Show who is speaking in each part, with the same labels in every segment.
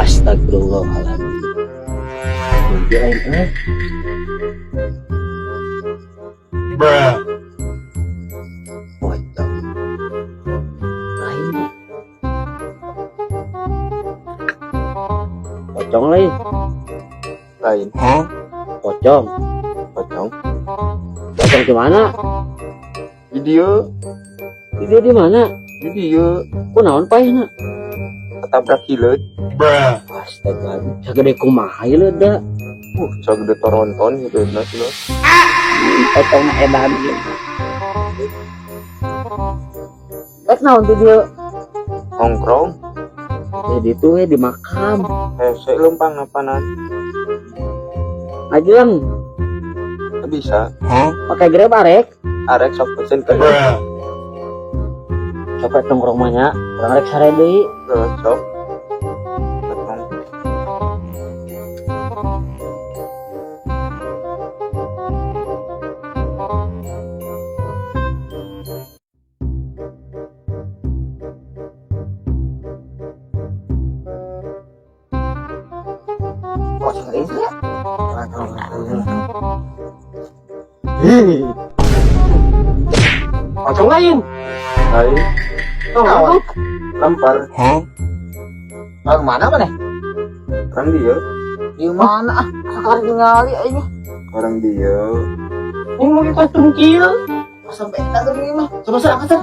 Speaker 1: Astagfirullahaladzim.
Speaker 2: Bruh.
Speaker 1: Pocong. Lain. Pocong lain.
Speaker 2: Lain.
Speaker 1: Pocong.
Speaker 2: Pocong.
Speaker 1: Pocong di mana?
Speaker 2: Video.
Speaker 1: Dia di mana?
Speaker 2: Video.
Speaker 1: Ku naon paehna?
Speaker 2: Ketabrak hileud. Bruh.
Speaker 1: Astaga, sagede kumaha ieu da.
Speaker 2: Sagede toronton hileudna sih.
Speaker 1: Pocong mah edan ieu. Rek naon di dieu?
Speaker 2: Nongkrong.
Speaker 1: Di ditu we di makam.
Speaker 2: Hese lempang napanan.
Speaker 1: Ajeng,
Speaker 2: Bisa.
Speaker 1: pakai grab arek.
Speaker 2: Arek sok pesen ke.
Speaker 1: Copet nongkrong mah nya, urang rek sare deui.
Speaker 2: Sok.
Speaker 1: Pocong ini ya. Pocong lain.
Speaker 2: Lain.
Speaker 1: Kawan.
Speaker 2: Lempar.
Speaker 1: Orang mana mana?
Speaker 2: Orang dia.
Speaker 1: Di mana ah? Sekarang ningali ini.
Speaker 2: Orang dia.
Speaker 1: Ini mau kostum kieu. Sampai tak gini mah. Coba sana kasar.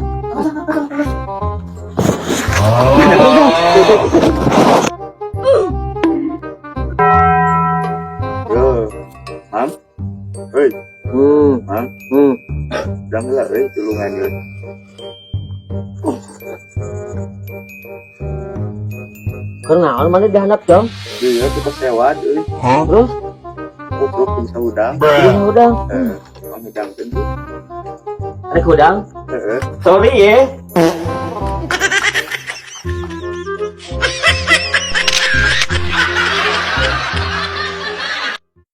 Speaker 2: Yo. Mam. Hei. Mam. Dang lah euy tulungan ieu.
Speaker 1: Kenaon mana dihandap jong?
Speaker 2: Dia kita sewa euy.
Speaker 1: Terus
Speaker 2: Kupluk bisa udang.
Speaker 1: ini udang.
Speaker 2: Pangudang tentu.
Speaker 1: Rek udang.
Speaker 2: Heeh.
Speaker 1: Sorry ya.